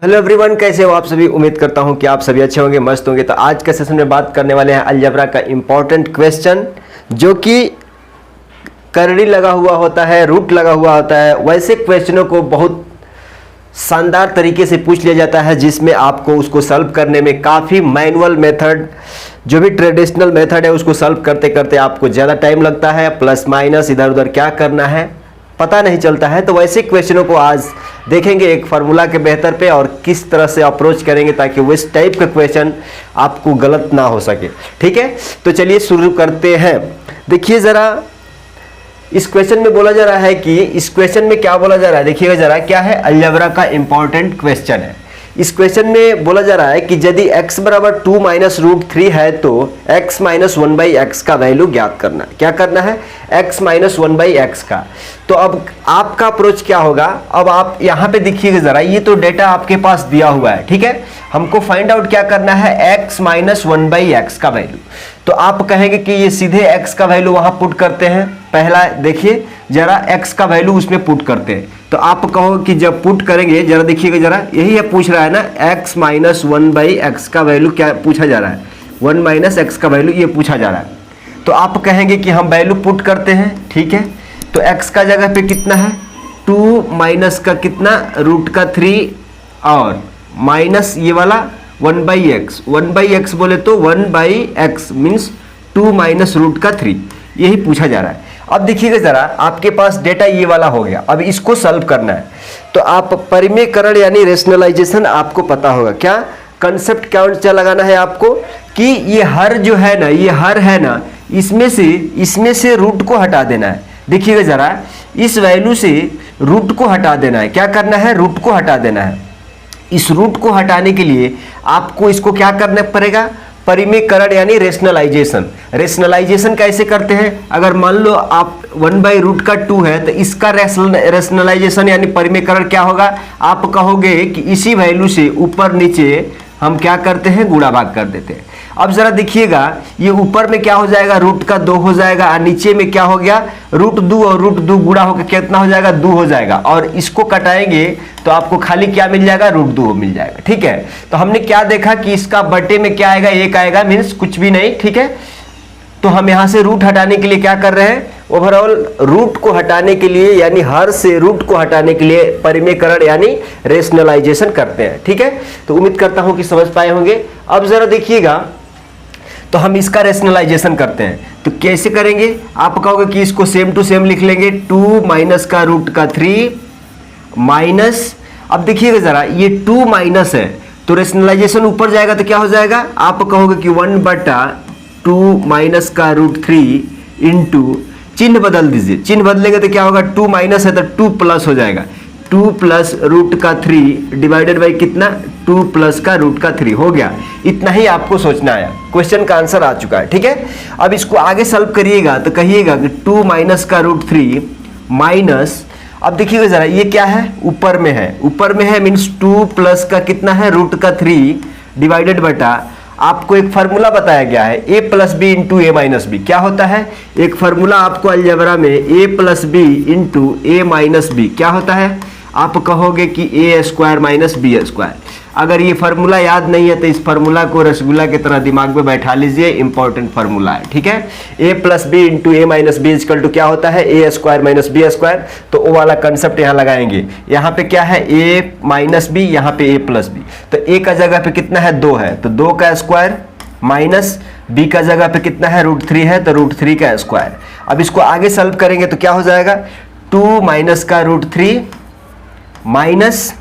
Hello everyone, कैसे हो आप सभी। उम्मीद करता हूं कि आप सभी अच्छे होंगे, मस्त होंगे। तो आज के सेशन में बात करने वाले हैं अलजेब्रा का इम्पोर्टेंट क्वेश्चन, जो कि करड़ी लगा हुआ होता है, रूट लगा हुआ होता है। वैसे क्वेश्चनों को बहुत शानदार तरीके से पूछ लिया जाता है, जिसमें आपको उसको सॉल्व करने में काफ़ी मैनुअल मेथड, जो भी ट्रेडिशनल मेथड है उसको सॉल्व करते करते आपको ज़्यादा टाइम लगता है, प्लस माइनस इधर उधर क्या करना है पता नहीं चलता है। तो वैसे क्वेश्चनों को आज देखेंगे एक फार्मूला के बेहतर पे, और किस तरह से अप्रोच करेंगे ताकि वो इस टाइप का क्वेश्चन आपको गलत ना हो सके। ठीक है, तो चलिए शुरू करते हैं। देखिए ज़रा, इस क्वेश्चन में बोला जा रहा है कि इस क्वेश्चन में क्या बोला जा रहा है, देखिएगा जरा क्या है। अलजेब्रा का इंपॉर्टेंट क्वेश्चन है। इस क्वेश्चन में बोला जा रहा है कि यदि x बराबर 2 माइनस रूट 3 है तो x माइनस 1/x का वैल्यू ज्ञात करना है। क्या करना है? x माइनस 1/x का। तो अब आपका अप्रोच क्या होगा? अब आप यहाँ पे देखिएगा जरा, ये तो डेटा आपके पास दिया हुआ है, ठीक है। हमको फाइंड आउट क्या करना है, x माइनस 1/x का वैल्यू। तो आप कहेंगे कि ये सीधे x का वैल्यू वहां पुट करते हैं। पहला देखिए जरा, x का वैल्यू उसमें पुट करते हैं। तो आप कहो कि जब पुट करेंगे, जरा देखिएगा जरा, यही है पूछ रहा है ना, x माइनस 1/x का वैल्यू क्या पूछा जा रहा है, 1 माइनस x का वैल्यू ये पूछा जा रहा है। तो आप कहेंगे कि हम वैल्यू पुट करते हैं, ठीक है। तो x का जगह पे कितना है, 2 माइनस का कितना, रूट का 3 और माइनस ये वाला 1/x। 1/x बोले तो 1/x मीन्स 2 माइनस रूट का 3, यही पूछा जा रहा है। अब देखिएगा जरा, आपके पास डेटा ये वाला हो गया, अब इसको सॉल्व करना है। तो आप परिमेयकरण यानी रेशनलाइजेशन आपको पता होगा। क्या कंसेप्ट क्या लगाना है आपको, कि ये हर जो है ना, ये हर है ना, इसमें से रूट को हटा देना है। देखिएगा जरा, इस वैल्यू से रूट को हटा देना है। क्या करना है? रूट को हटा देना है। इस रूट को हटाने के लिए आपको इसको क्या करना पड़ेगा, परिमेयकरण यानी रेशनलाइजेशन। रेशनलाइजेशन कैसे करते हैं? अगर मान लो आप 1/√2 है तो इसका रेशनलाइजेशन यानी परिमेयकरण क्या होगा, आप कहोगे कि इसी वैल्यू से ऊपर नीचे हम क्या करते हैं, गुणा भाग कर देते हैं। अब जरा देखिएगा, ये ऊपर में क्या हो जाएगा, रूट का 2 हो जाएगा, और नीचे में क्या हो गया, √2 और √2 गुणा होकर कितना हो जाएगा, 2 हो जाएगा। और इसको कटाएंगे तो आपको खाली क्या मिल जाएगा, √2 मिल जाएगा, ठीक है। तो हमने क्या देखा कि इसका बटे में क्या आएगा, 1 आएगा, मीन्स कुछ भी नहीं, ठीक है। तो हम यहाँ से रूट हटाने के लिए क्या कर रहे हैं, ओवरऑल रूट को हटाने के लिए यानी हर से रूट को हटाने के लिए परिमेयकरण यानी रेशनलाइजेशन करते हैं, ठीक है। तो उम्मीद करता हूं कि समझ पाए होंगे। अब जरा देखिएगा, तो हम इसका रेशनलाइजेशन करते हैं। तो कैसे करेंगे, आप कहोगे कि इसको सेम टू सेम लिख लेंगे, 2 माइनस का रूट का 3 माइनस, अब देखिएगा जरा, ये 2 माइनस है तो रेशनलाइजेशन ऊपर जाएगा तो क्या हो जाएगा, आप कहोगे कि 1/2 माइनस का √3 इंटू, चिन्ह बदल दीजिए, चिन्ह बदलेंगे तो क्या होगा, 2 माइनस है तो 2 प्लस हो जाएगा, 2 प्लस रूट का 3 डिवाइडेड बाई कितना, 2 प्लस का रूट का 3 हो गया। इतना ही आपको सोचना है, क्वेश्चन का आंसर आ चुका है, ठीक है। अब इसको आगे सॉल्व करिएगा तो कहिएगा कि 2 माइनस का √3 माइनस, अब देखिएगा जरा, ये क्या है, ऊपर में है, ऊपर में है मीन्स 2 प्लस का कितना है, रूट का 3 डिवाइडेड बटा, आपको एक फार्मूला बताया गया है, a plus B into A minus B. क्या होता है, एक फार्मूला आपको अलजेब्रा में a plus B into A minus B क्या होता है, आप कहोगे कि a² माइनस b²। अगर ये फार्मूला याद नहीं है तो इस फार्मूला को रसगुल्ला की तरह दिमाग में बैठा लीजिए, इंपॉर्टेंट फार्मूला है, ठीक है। a plus B into A minus B equal to क्या होता है, a² माइनस b²। तो वो वाला कंसेप्ट यहाँ लगाएंगे। यहाँ पे क्या है, a माइनस बी, यहाँ पे a प्लस बी। तो a का जगह पे कितना है, 2 है तो 2 का स्क्वायर माइनस b का जगह पे कितना है, √3 है तो √3 का स्क्वायर। अब इसको आगे सॉल्व करेंगे तो क्या हो जाएगा, 2 माइनस का √3 माइनस,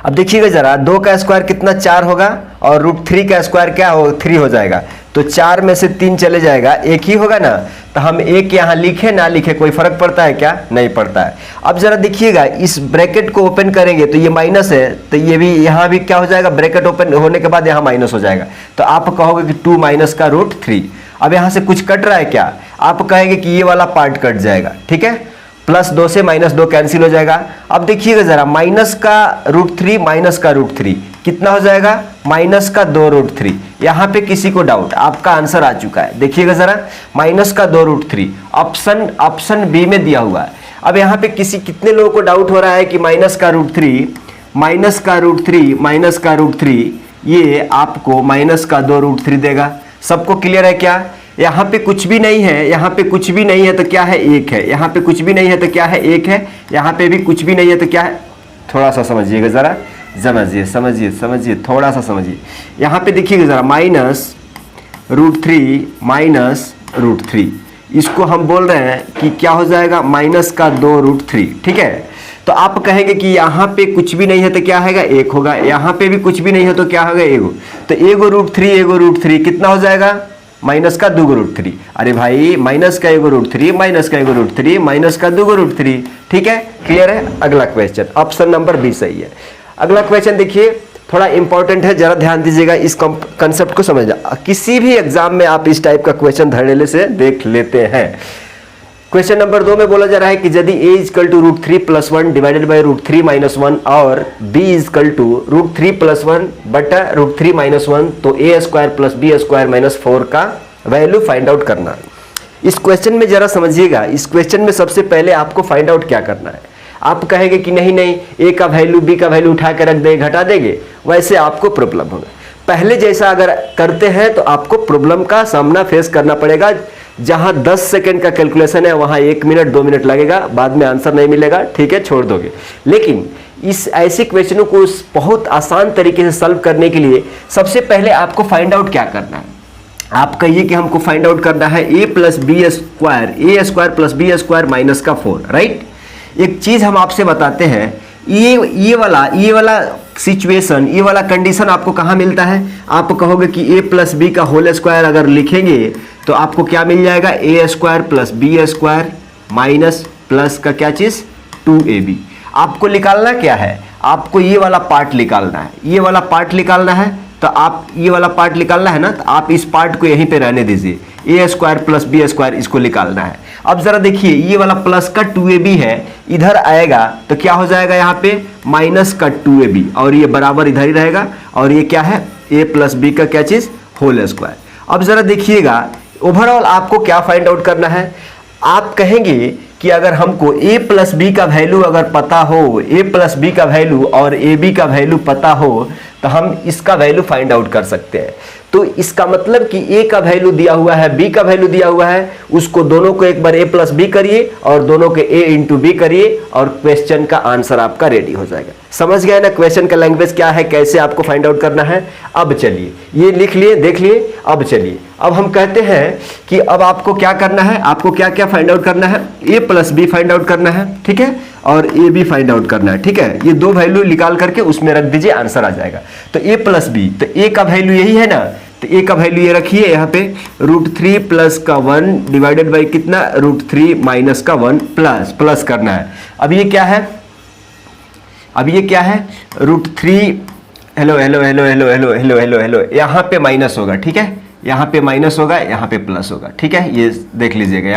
अब देखिएगा जरा, 2 का स्क्वायर कितना, 4 होगा, और √3 का स्क्वायर क्या हो, 3 हो जाएगा। तो 4 में से 3 चले जाएगा, 1 ही होगा ना। तो हम 1 यहाँ लिखे ना लिखे कोई फर्क पड़ता है क्या, नहीं पड़ता है। अब जरा देखिएगा, इस ब्रैकेट को ओपन करेंगे तो ये माइनस है, तो ये भी यहाँ भी क्या हो जाएगा, ब्रैकेट ओपन होने के बाद यहाँ माइनस हो जाएगा। तो आप कहोगे कि 2 माइनस का √3। अब यहाँ से कुछ कट रहा है क्या, आप कहेंगे कि ये वाला पार्ट कट जाएगा, ठीक है। प्लस 2 से -2 कैंसिल हो जाएगा। अब देखिएगा जरा, माइनस का √3 माइनस का √3 कितना हो जाएगा, माइनस का 2√3। यहाँ पे किसी को डाउट, आपका आंसर आ चुका है। देखिएगा जरा, माइनस का 2√3 ऑप्शन बी में दिया हुआ है। अब यहाँ पे कितने लोगों को डाउट हो रहा है कि माइनस का √3 माइनस का रूट थ्री ये आपको माइनस का 2√3 देगा। सबको क्लियर है क्या? यहाँ पे कुछ भी नहीं है, यहाँ पे कुछ भी नहीं है तो क्या है? 1 है। यहाँ पे कुछ भी नहीं है तो क्या है? 1 है। यहाँ पे भी कुछ भी नहीं है तो क्या है? थोड़ा सा समझिएगा ज़रा, समझिए थोड़ा सा समझिए। यहाँ पे देखिएगा ज़रा, -√3 इसको हम बोल रहे हैं कि क्या हो जाएगा? माइनस का 2√3, ठीक है। तो आप कहेंगे कि यहाँ पे कुछ भी नहीं है तो क्या होगा? 1 होगा। यहाँ पे भी कुछ भी नहीं है तो क्या होगा? 1। तो 1√3 कितना हो जाएगा? माइनस का 2√3। अरे भाई, माइनस का 1√3 माइनस का 1√3 माइनस का 2√3, ठीक है, क्लियर है। अगला क्वेश्चन, ऑप्शन नंबर बी सही है। अगला क्वेश्चन देखिए, थोड़ा इंपॉर्टेंट है, जरा ध्यान दीजिएगा, इस कंसेप्ट को समझना। किसी भी एग्जाम में आप इस टाइप का क्वेश्चन धड़ेले से देख लेते हैं। क्वेश्चन नंबर 2 में बोला जा रहा है कि यदि a equal to √3 + 1 divided by √3 - 1 और b इक्वल टू √3 + 1 बटा √3 - 1 तो a² + b² - 4 का वैल्यू फाइंड आउट करना। इस क्वेश्चन में जरा समझिएगा, इस क्वेश्चन में सबसे पहले आपको फाइंड आउट क्या करना है। आप कहेंगे कि नहीं a का वैल्यू b का वैल्यू उठा के रख देंगे, घटा देंगे, वैसे आपको प्रॉब्लम होगा। पहले जैसा अगर करते हैं तो आपको प्रॉब्लम का सामना फेस करना पड़ेगा। जहां 10 सेकंड का कैलकुलेशन है वहां 1 मिनट 2 मिनट लगेगा, बाद में आंसर नहीं मिलेगा, ठीक है, छोड़ दोगे। लेकिन इस ऐसे क्वेश्चनों को बहुत आसान तरीके से सॉल्व करने के लिए सबसे पहले आपको फाइंड आउट क्या करना है। आप कहिए कि हमको फाइंड आउट करना है a + b² + b² - 4, राइट। एक चीज हम आपसे बताते हैं, ये वाला सिचुएशन, ये वाला कंडीशन आपको कहाँ मिलता है? आप कहोगे कि a + b का होल स्क्वायर अगर लिखेंगे तो आपको क्या मिल जाएगा? a² + b² माइनस प्लस का क्या चीज? 2ab। आपको निकालना क्या है? आपको ये वाला पार्ट निकालना है, ये वाला पार्ट निकालना है। तो आप ये वाला पार्ट निकालना है ना, तो आप इस पार्ट को यहीं पे रहने दीजिए, a² + b² इसको निकालना है। अब जरा देखिए, ये वाला प्लस का 2ab है, इधर आएगा तो क्या हो जाएगा? यहाँ पे माइनस का 2ab और ये बराबर इधर ही रहेगा, और ये क्या है? a + b का क्या चीज? Whole square. अब जरा देखिएगा, ओवरऑल आपको क्या फाइंड आउट करना है? आप कहेंगे कि अगर हमको a + b का वैल्यू अगर पता हो, a + b का वैल्यू और ab का वैल्यू पता हो तो हम इसका वैल्यू फाइंड आउट कर सकते हैं। तो इसका मतलब कि a का वैल्यू दिया हुआ है, b का वैल्यू दिया हुआ है, उसको दोनों को एक बार a + b करिए और दोनों के a × b करिए और क्वेश्चन का आंसर आपका रेडी हो जाएगा। समझ गए ना क्वेश्चन का लैंग्वेज क्या है, कैसे आपको फाइंड आउट करना है। अब चलिए, ये लिख लिए, देख लिए। अब चलिए, अब हम कहते हैं कि अब आपको क्या करना है, आपको क्या क्या फाइंड आउट करना है? a + b फाइंड आउट करना है, ठीक है, और a b फाइंड आउट करना है, ठीक है। ये दो वैल्यू निकाल करके उसमें रख दीजिए, आंसर आ जाएगा। तो a + b, तो a का वैल्यू यही है ना, तो a का वैल्यू ये रखिए यहाँ पे, √3 + का 1 डिवाइडेड बाई कितना? √3 - का 1 प्लस करना है। अब ये क्या है? अब ये क्या है? √3 हेलो, यहाँ पे माइनस होगा, ठीक है, यहाँ पे माइनस होगा, यहाँ पे प्लस होगा, ठीक है, ये देख लीजिएगा।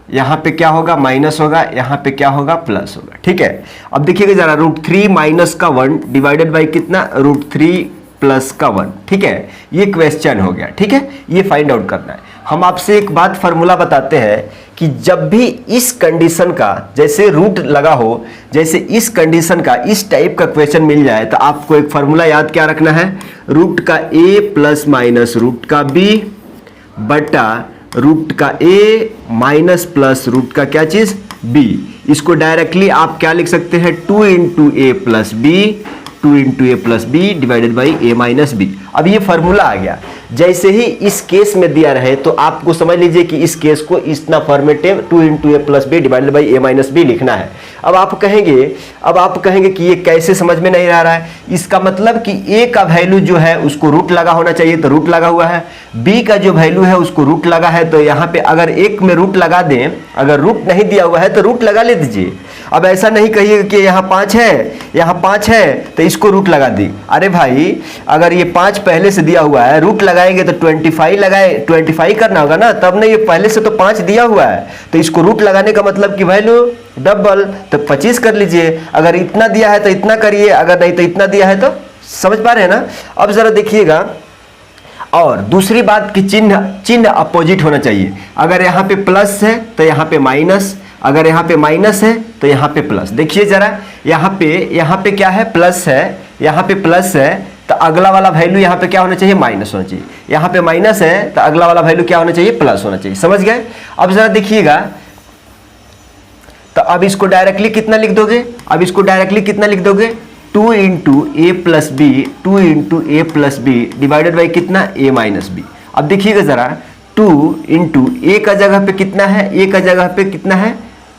यहाँ पे क्या होगा? माइनस होगा, यहाँ पे क्या होगा? प्लस होगा, ठीक है। अब देखिएगा जरा, √3 - का 1 डिवाइडेड बाई कितना? √3 + का 1, ठीक है, ये क्वेश्चन हो गया, ठीक है, ये फाइंड आउट करना है। हम आपसे एक बात फार्मूला बताते हैं कि जब भी इस कंडीशन का जैसे रूट लगा हो, जैसे इस कंडीशन का इस टाइप का क्वेश्चन मिल जाए तो आपको एक फार्मूला याद क्या रखना है? रूट का a ± रूट का b बटा रूट का a माइनस प्लस रूट का क्या चीज? b। इसको डायरेक्टली आप क्या लिख सकते हैं? 2 × a + b, 2 × a + b divided by a - b। अब ये फार्मूला आ गया। जैसे ही इस केस में दिया रहे तो आपको समझ लीजिए कि इस केस को इतना formative 2 × a + b divided by a - b लिखना है। अब आप कहेंगे कि ये कैसे समझ में नहीं आ रहा है? इसका मतलब कि a का वैल्यू जो है उसको रूट लगा होना चाहिए, तो रूट लगा हुआ है। b का जो वैल्यू है उसको रूट लगा है, तो यहाँ पे अगर एक में रूट लगा दें, अगर रूट नहीं दिया हुआ है तो रूट लगा ले दीजिए। अब ऐसा नहीं कहिएगा कि यहाँ 5 है, यहाँ 5 है तो इसको रूट लगा दी। अरे भाई, अगर ये 5 पहले से दिया हुआ है, रूट लगाएंगे तो 25 करना होगा ना, तब नहीं, ये पहले से तो 5 दिया हुआ है, तो इसको रूट लगाने का मतलब कि वैल्यू डबल, तो 25 कर लीजिए। अगर इतना दिया है तो इतना करिए, अगर नहीं तो इतना दिया है तो, समझ पा रहे हैं ना। अब जरा देखिएगा, और दूसरी बात कि चिन्ह अपोजिट होना चाहिए। अगर यहाँ पे प्लस है तो यहाँ पे माइनस, अगर यहाँ पे माइनस है तो यहाँ पे प्लस। देखिए जरा, यहाँ पे क्या है, प्लस है, यहाँ पे प्लस है, तो अगला वाला वैल्यू यहाँ पे क्या होना चाहिए, माइनस होना चाहिए। यहाँ पे माइनस है तो अगला वाला वैल्यू क्या होना चाहिए, प्लस होना चाहिए। समझ गए? अब जरा देखिएगा, तो अब इसको डायरेक्टली कितना लिख दोगे, अब इसको डायरेक्टली कितना लिख दोगे, 2 into A plus B, 2 into A plus B divided by कितना, ए माइनस बी। अब देखिएगा जरा, 2 इंटू ए का जगह पे कितना है, ए का जगह पे कितना है,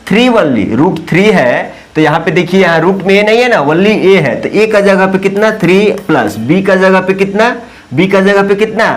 3 वनली √3 है। तो यहाँ पे देखिए, यहाँ रूट में ए नहीं है ना, वनली ए है, तो ए का जगह पे कितना 3 प्लस बी का जगह पे कितना, बी का जगह पे कितना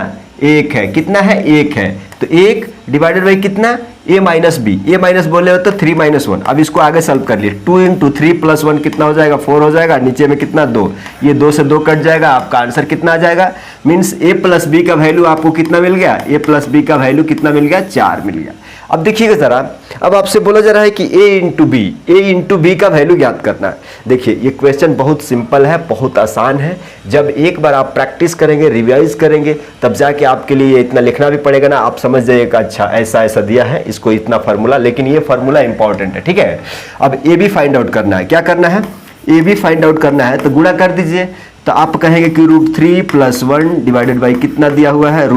1 है, कितना है 1 है, तो 1 डिवाइडेड बाई कितना, A minus B, a minus बोले हो तो 3 - 1। अब इसको आगे सॉल्व कर लिए, 2 इंटू 3 प्लस 1 कितना हो जाएगा, 4 हो जाएगा, नीचे में कितना 2, ये 2 से 2 कट जाएगा, आपका आंसर कितना आ जाएगा, मीन्स ए प्लस बी का वैल्यू आपको कितना मिल गया, ए प्लस बी का वैल्यू कितना मिल गया, 4 मिल गया। अब देखिएगा जरा, अब आपसे बोला जा रहा है कि ए इंटू बी का वैल्यू ज्ञात करना है। देखिए ये क्वेश्चन बहुत सिंपल है, बहुत आसान है। जब एक बार आप प्रैक्टिस करेंगे, रिवाइज करेंगे, तब जाके आपके लिए ये इतना लिखना भी पड़ेगा ना, आप समझ जाइएगा अच्छा ऐसा ऐसा दिया है, इसको इतना फार्मूला, लेकिन ये फार्मूला इंपॉर्टेंट है, ठीक है। अब ए भी फाइंड आउट करना है, क्या करना है, ए भी फाइंड आउट करना है, तो गुणा कर दीजिए। तो आप कहेंगे कि √3 + 1 डिवाइडेड बाई कितना दिया हुआ है,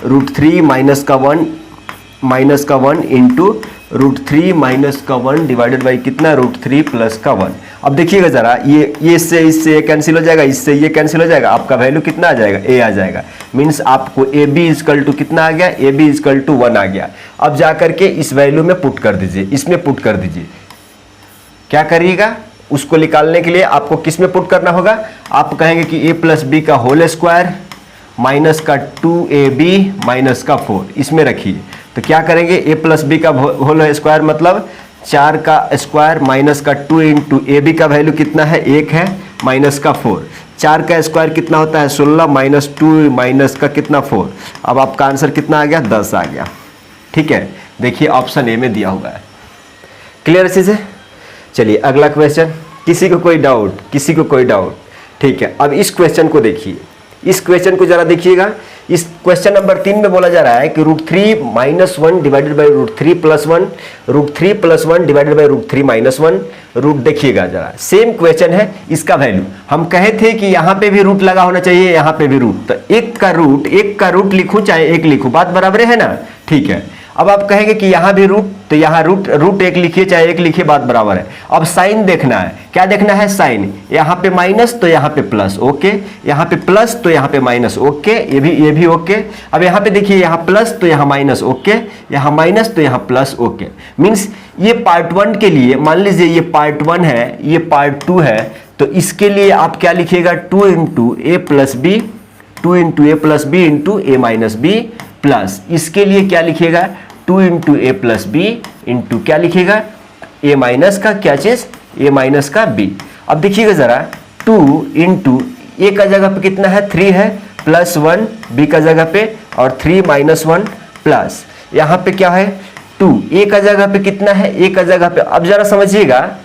√3 माइनस का 1 इंटू √3 - 1 डिवाइडेड बाई कितना, √3 + 1। अब देखिएगा जरा, ये इससे ये कैंसिल हो जाएगा, इससे ये कैंसिल हो जाएगा, आपका वैल्यू कितना आ जाएगा, ए आ जाएगा। मीन्स आपको ए बी इजकल टू कितना आ गया, ए बी इजकल टू 1 आ गया। अब जा करके इस वैल्यू में पुट कर दीजिए, इसमें पुट कर दीजिए। क्या करिएगा, उसको निकालने के लिए आपको किस में पुट करना होगा, आप कहेंगे कि ए प्लस बी का होल स्क्वायर माइनस का 2ab माइनस का 4 इसमें रखिए। तो क्या करेंगे, ए प्लस बी का होल स्क्वायर मतलब 4 का स्क्वायर माइनस का 2 इंटू ए बी का वैल्यू कितना है, 1 है, माइनस का 4, 4 का स्क्वायर कितना होता है 16 माइनस 2 माइनस का कितना 4। अब आपका आंसर कितना आ गया, 10 आ गया। ठीक है, देखिए ऑप्शन ए में दिया हुआ है। क्लियर चीज़ है? चलिए अगला क्वेश्चन, किसी को कोई डाउट, किसी को कोई डाउट? ठीक है, अब इस क्वेश्चन को देखिए, इस क्वेश्चन को जरा देखिएगा। इस क्वेश्चन नंबर 3 में बोला जा रहा है कि √3 - 1 divided by √3 + 1, √3 + 1 divided by √3 - 1 root. देखिएगा जरा, सेम क्वेश्चन है, इसका वैल्यू हम कहे थे कि यहाँ पे भी रूट लगा होना चाहिए, यहाँ पे भी रूट, तो एक का रूट लिखूं चाहे एक लिखूं, बात बराबर है ना। ठीक है, अब आप कहेंगे कि यहाँ भी रूट, तो यहाँ रूट एक लिखिए चाहे एक लिखिए, बात बराबर है। अब साइन देखना है, क्या देखना है, साइन, यहाँ पे माइनस तो यहाँ पे प्लस, ओके, यहाँ पे प्लस तो यहाँ पे माइनस, ओके, ये भी ओके। अब यहाँ पे देखिए, यहाँ प्लस तो यहाँ माइनस, ओके, यहाँ माइनस तो यहाँ प्लस, ओके। मीन्स ये पार्ट 1 के लिए, मान लीजिए ये पार्ट 1 है, ये पार्ट 2 है, तो इसके लिए आप क्या लिखिएगा, 2 into A plus B, 2 into A plus B into A minus B plus, इसके लिए क्या लिखिएगा, 2 into A plus B into क्या लिखिएगा, ए माइनस का क्या चीज, ए माइनस का बी। अब देखिएगा जरा, 2 इंटू ए का जगह पे कितना है, 3 है, प्लस 1 बी का जगह पे, और 3 - 1 प्लस यहाँ पे क्या है 2, ए का जगह पे कितना है, ए का जगह पे। अब जरा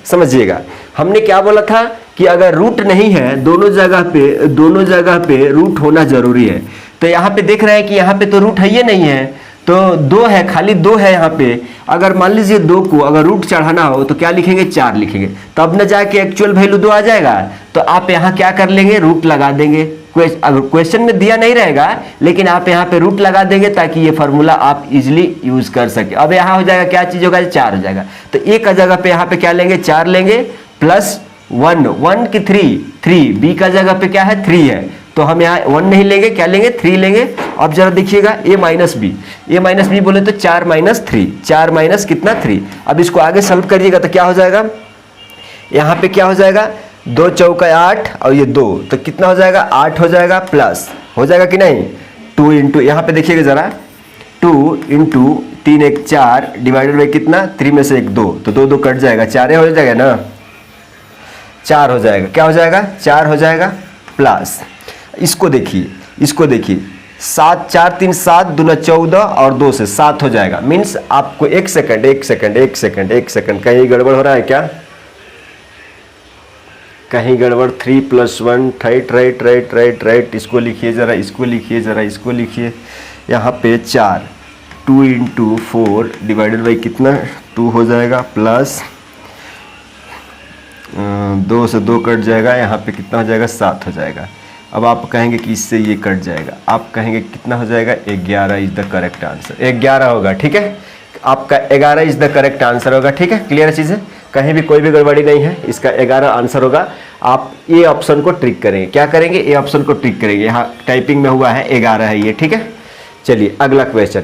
समझिएगा, हमने क्या बोला था कि अगर रूट नहीं है, दोनों जगह पे रूट होना जरूरी है। तो यहाँ पे देख रहे हैं कि यहाँ पे तो रूट है ही नहीं है, तो 2 है, खाली 2 है यहाँ पे। अगर मान लीजिए 2 को अगर रूट चढ़ाना हो तो क्या लिखेंगे, 4 लिखेंगे, तब न जाके एक्चुअल वैल्यू 2 आ जाएगा। तो आप यहाँ क्या कर लेंगे, रूट लगा देंगे। अगर क्वेश्चन में दिया नहीं रहेगा, लेकिन आप यहाँ पे रूट लगा देंगे ताकि ये फार्मूला आप इजिली यूज कर सके। अब यहाँ हो जाएगा, क्या चीज होगा, 4 हो जाएगा। तो ए का जगह पे यहाँ पे क्या लेंगे, 4 लेंगे, प्लस 1 की 3, बी का जगह पे क्या है, 3 है, तो हम यहाँ 1 नहीं लेंगे, क्या लेंगे, 3 लेंगे। अब जरा देखिएगा, ए माइनस बी बोले तो 4 - 3, 4 माइनस कितना 3। अब इसको आगे सॉल्व करिएगा तो क्या हो जाएगा, यहाँ पे क्या हो जाएगा, 2 चौका 8 और ये 2, तो कितना हो जाएगा, 8 हो जाएगा, प्लस हो जाएगा कि नहीं, 2 इंटू, यहाँ पे देखिएगा जरा, 2 इंटू 3 × 1 = 4 डिवाइडेड बाई कितना, 3 में से 1 2, तो 2 कट जाएगा, 4 हो जाएगा ना, 4 हो जाएगा, क्या हो जाएगा, 4 हो जाएगा, प्लस इसको देखिए 7 4 3 7 दूना 14 और 2 से 7 हो जाएगा। मीन्स आपको एक सेकंड, कहीं गड़बड़ हो रहा है क्या, कहीं गड़बड़, 3 + 1 राइट, इसको लिखिए जरा, इसको लिखिए, यहाँ पे 4 2 इंटू 4 डिवाइडेड बाई कितना 2 हो जाएगा, प्लस 2 से 2 कट जाएगा, यहाँ पे कितना हो जाएगा 7 हो जाएगा। अब आप कहेंगे कि इससे ये कट जाएगा, आप कहेंगे कितना हो जाएगा 11 इज द करेक्ट आंसर, 11 होगा। ठीक है, आपका 11 इज द करेक्ट आंसर होगा। ठीक है, क्लियर चीज़ है, कहीं भी कोई भी गड़बड़ी नहीं है, इसका 11 आंसर होगा। आप ये ऑप्शन को ट्रिक करेंगे, क्या करेंगे, ये ऑप्शन को ट्रिक करेंगे। यहाँ टाइपिंग में हुआ है 11 है ये। ठीक है, चलिए अगला क्वेश्चन,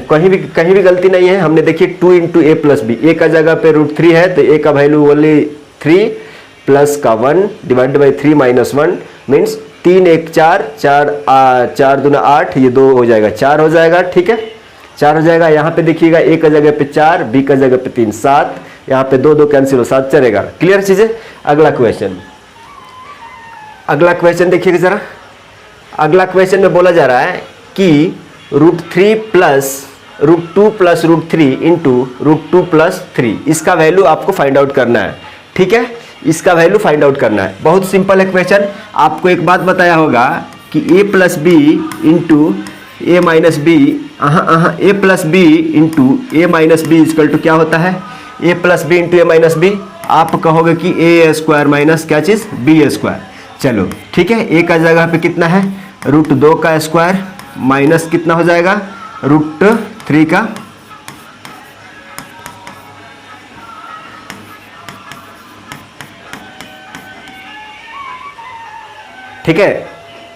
कहीं भी गलती नहीं है। हमने देखिए 2 इंटू ए प्लस बी, ए का जगह पे √3 है तो ए का वैल्यू ओनली 3 प्लस का 1 डिवाइड बाई 3 माइनस 1 मीन्स 3 1 4 4 दूना 8, ये 2 हो जाएगा 4 हो जाएगा। ठीक है, 4 हो जाएगा। यहाँ पे देखिएगा ए का जगह पे 4, बी का जगह पे 3 7, यहाँ पे 2 2 कैंसिल हो 7 चलेगा। क्लियर चीज़ है। अगला क्वेश्चन देखिएगा जरा। अगला क्वेश्चन में बोला जा रहा है कि √3 प्लस √2 प्लस √3 इंटू √2 प्लस 3, इसका वैल्यू आपको फाइंड आउट करना है। ठीक है, इसका वैल्यू फाइंड आउट करना है। बहुत सिंपल है क्वेश्चन। आपको एक बात बताया होगा कि a plus B into A minus B, A plus B into A minus B equal to क्या होता है, A plus B into A minus B. आप कहोगे कि ए स्क्वायर माइनस क्या चीज़, बी स्क्वायर। चलो ठीक है, ए का जगह पे कितना है √2 का स्क्वायर माइनस कितना हो जाएगा √3 का, ठीक है,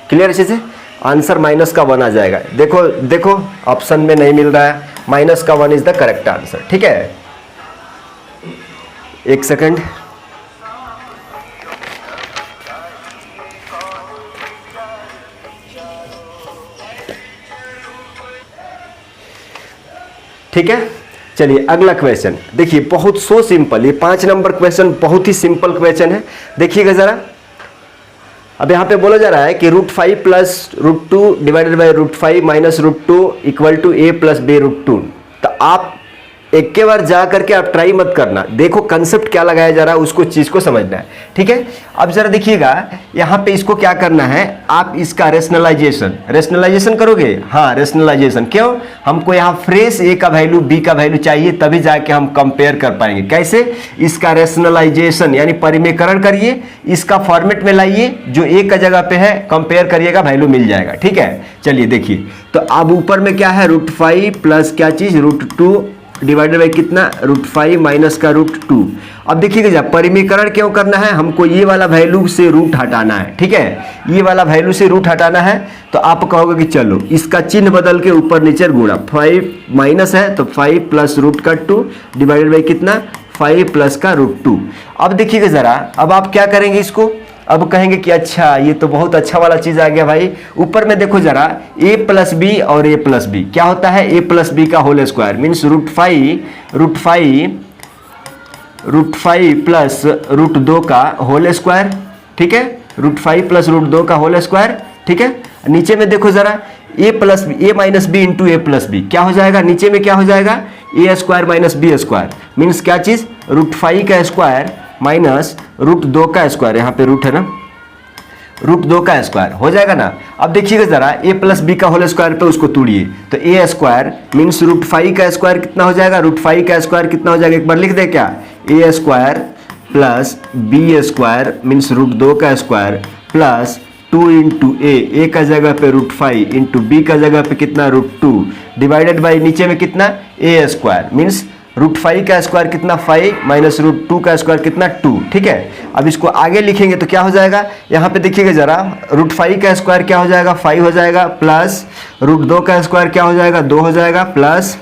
क्लियर अच्छे से। आंसर माइनस का 1 आ जाएगा। देखो ऑप्शन में नहीं मिल रहा है, माइनस का 1 इज द करेक्ट आंसर। ठीक है, एक सेकंड, ठीक है। चलिए अगला क्वेश्चन देखिए, बहुत सो सिंपल, ये 5 नंबर क्वेश्चन बहुत ही सिंपल क्वेश्चन है। देखिएगा जरा, अब यहाँ पे बोला जा रहा है कि √5 plus √2 divided by √5 minus √2 equal to a plus b √2। तो आप एक के बार जा करके आप ट्राई मत करना, देखो कंसेप्ट क्या लगाया जा रहा है, उसको चीज़ को समझना है। ठीक है, अब जरा देखिएगा यहाँ पे इसको क्या करना है, आप इसका रेशनलाइजेशन करोगे। हाँ, रेशनलाइजेशन क्यों, हमको यहाँ फ्रेश a का वैल्यू b का वैल्यू चाहिए, तभी जाके हम कंपेयर कर पाएंगे। कैसे, इसका रेशनलाइजेशन यानी परिमेयकरण करिए, इसका फॉर्मेट में लाइए, जो a का जगह पे है कंपेयर करिएगा, वैल्यू मिल जाएगा। ठीक है, चलिए देखिए, तो अब ऊपर में क्या है √5 प्लस क्या चीज़ √2 डिवाइडेड बाई कितना √5 माइनस का √2। अब देखिएगा जब परिमेयकरण क्यों करना है, हमको ये वाला वैल्यू से रूट हटाना है। ठीक है, ये वाला वैल्यू से रूट हटाना है, तो आप कहोगे कि चलो इसका चिन्ह बदल के ऊपर नीचे गुणा, 5 माइनस है तो 5 प्लस √2 डिवाइडेड बाई कितना 5 प्लस का √2। अब देखिएगा जरा, अब आप क्या करेंगे इसको, अब कहेंगे कि अच्छा ये तो बहुत अच्छा वाला चीज़ आ गया भाई। ऊपर में देखो जरा, a प्लस बी और a प्लस बी क्या होता है, a प्लस बी का होल स्क्वायर मीन्स √5 प्लस √2 का होल स्क्वायर। ठीक है, √5 प्लस √2 का होल स्क्वायर। ठीक है, नीचे में देखो जरा, a minus B into A plus B क्या हो जाएगा, नीचे में क्या हो जाएगा a square minus B square means क्या चीज़ √5 का स्क्वायर माइनस √2 का स्क्वायर, यहाँ पे रूट है ना, √2 का स्क्वायर हो जाएगा ना। अब देखिएगा जरा, a प्लस बी का होल स्क्वायर पे उसको तोड़िए, तो a स्क्वायर मीन्स √5 का स्क्वायर कितना हो जाएगा, √5 का स्क्वायर कितना हो जाएगा, एक बार लिख दे क्या, a square plus b square means √2 का स्क्वायर प्लस 2 इंटू ए का जगह पे √5 इंटू बी का जगह पे कितना √2 डिवाइडेड बाई नीचे में कितना a स्क्वायर मीन्स √5 का स्क्वायर कितना 5 माइनस √2 का स्क्वायर कितना 2। ठीक है, अब इसको आगे लिखेंगे तो क्या हो जाएगा, यहाँ पे देखिएगा जरा, √5 का स्क्वायर क्या हो जाएगा 5 हो जाएगा, प्लस √2 का स्क्वायर क्या हो जाएगा 2 हो जाएगा, प्लस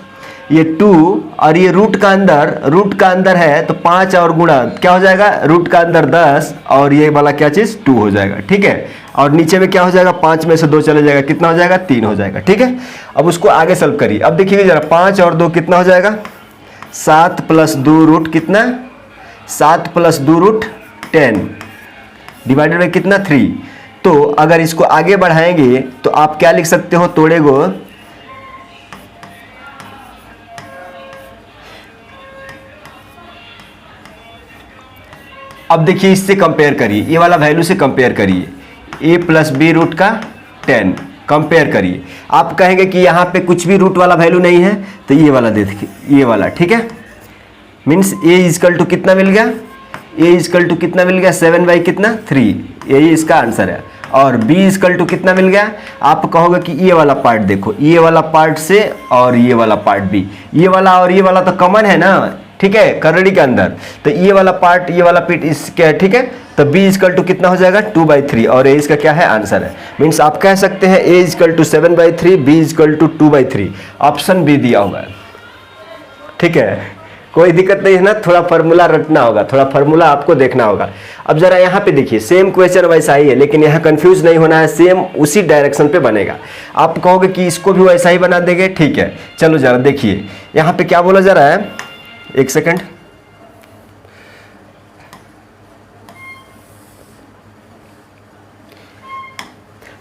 ये 2 और ये रूट का अंदर है तो 5 और गुणा क्या हो जाएगा, रूट का अंदर 10 और ये वाला क्या चीज़ 2 हो जाएगा। ठीक है, और नीचे में क्या हो जाएगा, 5 में से 2 चले जाएगा, कितना हो जाएगा 3 हो जाएगा। ठीक है, अब उसको आगे सॉल्व करिए। अब देखिएगा जरा, 5 और 2 कितना हो जाएगा, 7 प्लस 2 रूट कितना, 7 प्लस 2 रूट 10 डिवाइडेड बाई कितना 3। तो अगर इसको आगे बढ़ाएंगे तो आप क्या लिख सकते हो, तोड़ेगो अब देखिए इससे कंपेयर करिए, ये वाला वैल्यू से कंपेयर करिए, a प्लस बी रूट का 10 कंपेयर करिए। आप कहेंगे कि यहाँ पे कुछ भी रूट वाला वैल्यू नहीं है, तो ये वाला देखिए, ये वाला, ठीक है। मीन्स ए इजकल टू कितना मिल गया, ए इजकल टू कितना मिल गया, 7/3, यही इसका आंसर है। और b इजकल टू कितना मिल गया, आप कहोगे कि ये वाला पार्ट देखो, ये वाला पार्ट से और ये वाला पार्ट भी, ये वाला और ये वाला तो कॉमन है ना, ठीक है, करड़ी के अंदर, तो ये वाला पार्ट, ये वाला पीट इसके, ठीक है। तो b इजकल टू कितना हो जाएगा, 2/3, और a इसका क्या है, आंसर है। मीन्स आप कह सकते हैं a equal to 7/3, b equal to 2/3, option B दिया हुआ है, ठीक है। कोई दिक्कत नहीं है ना, थोड़ा फार्मूला रटना होगा, थोड़ा फार्मूला आपको देखना होगा। अब जरा यहाँ पे देखिए, सेम क्वेश्चन वैसा ही है, लेकिन यहाँ कंफ्यूज नहीं होना है, सेम उसी डायरेक्शन पे बनेगा। आप कहोगे कि इसको भी वैसा ही बना देंगे, ठीक है। चलो जरा देखिए यहाँ पे क्या बोला जा रहा है, एक सेकंड,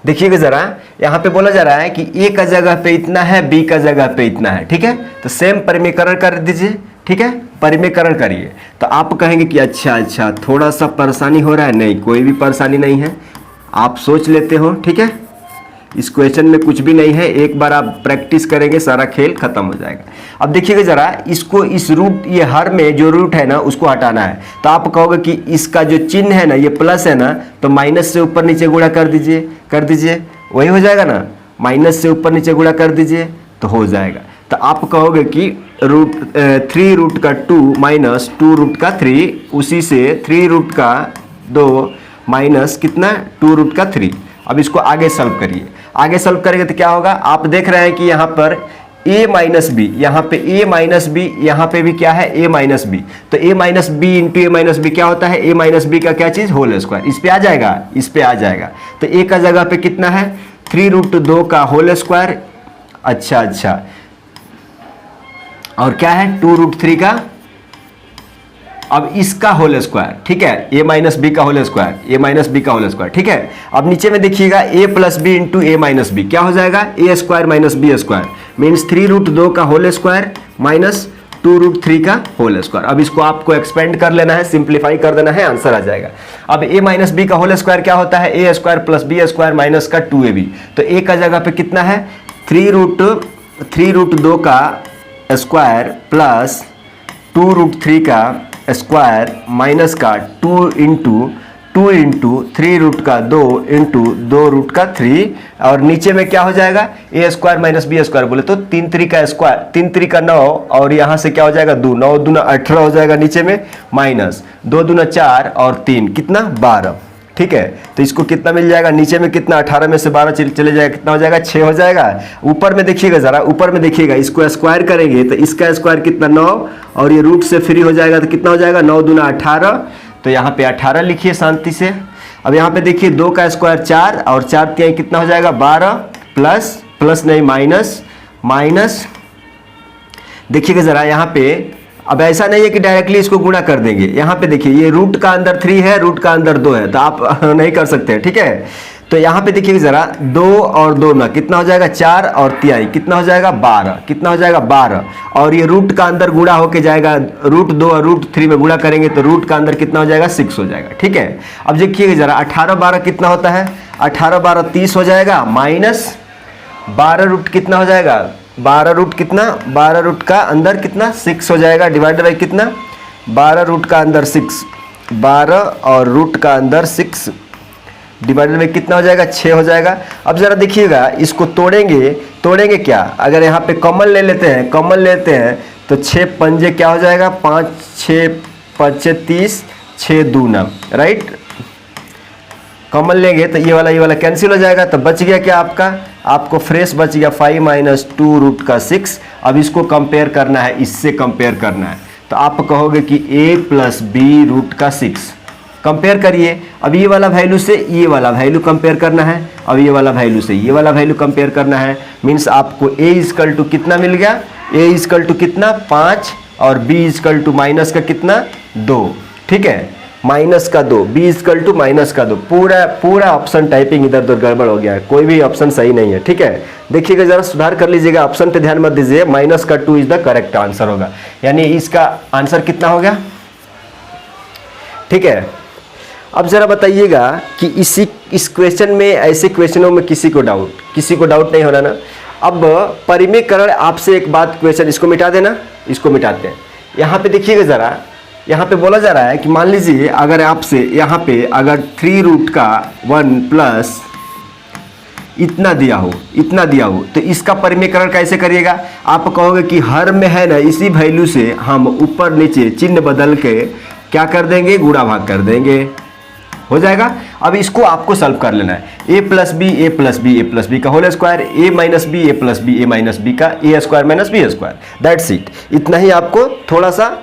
देखिएगा जरा, यहाँ पे बोला जा रहा है कि ए का जगह पे इतना है, बी का जगह पे इतना है, ठीक है। तो सेम परिमीकरण कर दीजिए, ठीक है, परिमीकरण करिए। तो आप कहेंगे कि अच्छा थोड़ा सा परेशानी हो रहा है, नहीं कोई भी परेशानी नहीं है, आप सोच लेते हो, ठीक है। इस क्वेश्चन में कुछ भी नहीं है, एक बार आप प्रैक्टिस करेंगे सारा खेल खत्म हो जाएगा। अब देखिएगा जरा, इसको इस रूट, ये हर में जो रूट है ना उसको हटाना है। तो आप कहोगे कि इसका जो चिन्ह है ना, ये प्लस है ना, तो माइनस से ऊपर नीचे गुणा कर दीजिए, वही हो जाएगा ना, माइनस से ऊपर नीचे गुणा कर दीजिए तो हो जाएगा। तो आप कहोगे कि 3 रूट का 2 माइनस 2 रूट का 3, उसी से 3 रूट का 2 माइनस कितना, 2 रूट का 3। अब इसको आगे सॉल्व करिए, आगे सॉल्व करेंगे तो क्या होगा, आप देख रहे हैं कि यहाँ पर a माइनस बी, यहाँ पे a माइनस बी, यहाँ पे भी क्या है, a माइनस बी। तो a minus B into a minus B क्या होता है, a माइनस बी का क्या चीज, होल स्क्वायर। इस पे आ जाएगा, इस पे आ जाएगा। तो a का जगह पे कितना है, 3 रूट 2 का होल स्क्वायर, अच्छा, और क्या है, 2 रूट 3 का, अब इसका होल स्क्वायर, ठीक है, a माइनस बी का whole square, a minus B का होल स्क्वायर, ठीक है। अब नीचे में देखिएगा a plus B into a minus B क्या हो जाएगा, a square minus B square, means 3 root 2 का होल स्क्वायर माइनस 2 रूट 3 का होल स्क्वायर। अब इसको आपको एक्सपेंड कर लेना है, सिंप्लीफाई कर देना है, आंसर आ जाएगा। अब a माइनस बी का होल स्क्वायर क्या होता है, a square plus B square minus का 2ab। तो a का जगह पे कितना है, 3 रूट 2 का स्क्वायर प्लस 2 रूट 3 का स्क्वायर माइनस का 2 इंटू 3 रूट का 2 इंटू 2 रूट का 3, और नीचे में क्या हो जाएगा, a square minus B square, बोले तो 3 3 का स्क्वायर, 3 3 का 9, और यहाँ से क्या हो जाएगा 2, 9 दूना 18 हो जाएगा, नीचे में माइनस 2 दूना 4 और 3 कितना 12, ठीक है। तो इसको कितना मिल जाएगा, नीचे में कितना, 18 में से 12 चले जाएगा, कितना हो जाएगा, 6 हो जाएगा। ऊपर में देखिएगा जरा, ऊपर में देखिएगा, इसको स्क्वायर करेंगे तो इसका स्क्वायर कितना 9, और ये रूट से फ्री हो जाएगा तो कितना हो जाएगा, 9 दूना 18, तो यहाँ पे 18 लिखिए शांति से। अब यहाँ पे देखिए 2 का स्क्वायर 4, और 4 तिहाई कितना हो जाएगा 12, प्लस नहीं माइनस, देखिएगा जरा यहाँ पे। अब ऐसा नहीं है कि डायरेक्टली इसको गुणा कर देंगे, यहाँ पे देखिए ये रूट का अंदर 3 है, रूट का अंदर 2 है, तो आप नहीं कर सकते, ठीक है। तो यहाँ पे देखिए जरा, 2 और 2 ना कितना हो जाएगा, 4 और तिहाई कितना हो जाएगा 12, कितना हो जाएगा 12, और ये रूट का अंदर गुणा होके जाएगा, रूट 2 और रूट 3 में गुणा करेंगे तो रूट का अंदर कितना हो जाएगा 6 हो जाएगा, ठीक है। अब देखिएगा जरा, 18 12 कितना होता है, 18 12 30 हो जाएगा, माइनस 12 रूट कितना हो जाएगा, 12 रूट कितना, 12 रूट का अंदर कितना 6 हो जाएगा, डिवाइडेड बाई कितना, 12 रूट का अंदर 6, 12 और रूट का अंदर 6 डिवाइडेड बाई कितना हो जाएगा 6 हो जाएगा। अब जरा देखिएगा, इसको तोड़ेंगे क्या, अगर यहाँ पे कॉमन ले लेते हैं तो 6 पंजे क्या हो जाएगा, 5 6 5 30, 6 दूना, राइट। कॉमन लेंगे तो ये वाला कैंसिल हो जाएगा, तो बच गया क्या आपको फ्रेश बच गया 5 माइनस 2 रूट का 6। अब इसको कंपेयर करना है, इससे कंपेयर करना है, तो आप कहोगे कि a प्लस बी रूट का 6 कंपेयर करिए। अब ये वाला वैल्यू से ये वाला वैल्यू कंपेयर करना है, अब ये वाला वैल्यू से ये वाला वैल्यू कंपेयर करना है। मीन्स आपको a इजकल टू कितना मिल गया, a इजकल टू कितना 5, और b इजकल टू माइनस का कितना 2, ठीक है, माइनस का 2, b इजकल टू माइनस का 2। पूरा ऑप्शन टाइपिंग इधर उधर गड़बड़ हो गया है, कोई भी ऑप्शन सही नहीं है, ठीक है। देखिएगा जरा, सुधार कर लीजिएगा, ऑप्शन पे ध्यान मत दीजिए, माइनस का 2 इज द करेक्ट आंसर होगा, यानी इसका आंसर कितना हो गया, ठीक है। अब ज़रा बताइएगा कि इस क्वेश्चन में, ऐसे क्वेश्चनों में किसी को डाउट नहीं हो रहा ना। अब परिमेयकरण आपसे एक बात क्वेश्चन, इसको मिटा देना, इसको मिटाते हैं। यहाँ पे देखिएगा ज़रा, यहाँ पे बोला जा रहा है कि मान लीजिए अगर आपसे यहाँ पे अगर 3 रूट का 1 प्लस इतना दिया हो तो इसका परिमेयकरण कैसे करिएगा। आप कहोगे कि हर में है ना, इसी वैल्यू से हम ऊपर नीचे चिन्ह बदल के क्या कर देंगे, गुणा भाग कर देंगे, हो जाएगा। अब इसको आपको सॉल्व कर लेना है। a प्लस बी का whole square, a minus B A plus b a minus B का a square minus B square, that's it. इतना ही आपको थोड़ा सा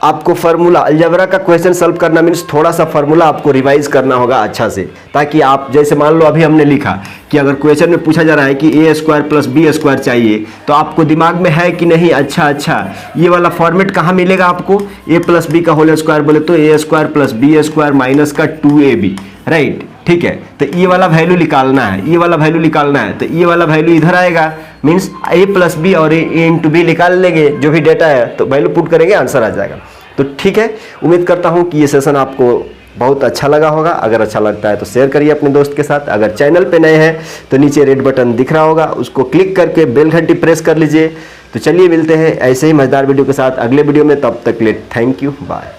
आपको फार्मूला, अलजेब्रा का क्वेश्चन सॉल्व करना मीन्स थोड़ा सा फार्मूला आपको रिवाइज करना होगा अच्छा से, ताकि आप जैसे मान लो अभी हमने लिखा कि अगर क्वेश्चन में पूछा जा रहा है कि ए स्क्वायर प्लस बी स्क्वायर चाहिए, तो आपको दिमाग में है कि नहीं, अच्छा ये वाला फॉर्मेट कहाँ मिलेगा आपको, ए प्लस बी का होल स्क्वायर बोले तो a square plus B square minus का 2ab, राइट, ठीक है। तो ये वाला वैल्यू निकालना है, तो ये वाला वैल्यू इधर आएगा, मीन्स a प्लस बी और a इंटू बी निकाल लेंगे, जो भी डेटा है तो वैल्यू पुट करेंगे, आंसर आ जाएगा। तो ठीक है, उम्मीद करता हूँ कि ये सेशन आपको बहुत अच्छा लगा होगा। अगर अच्छा लगता है तो शेयर करिए अपने दोस्त के साथ। अगर चैनल पे नए हैं तो नीचे रेड बटन दिख रहा होगा, उसको क्लिक करके बेल घंटी प्रेस कर लीजिए। तो चलिए मिलते हैं ऐसे ही मजेदार वीडियो के साथ अगले वीडियो में, तब तक के लिए थैंक यू, बाय।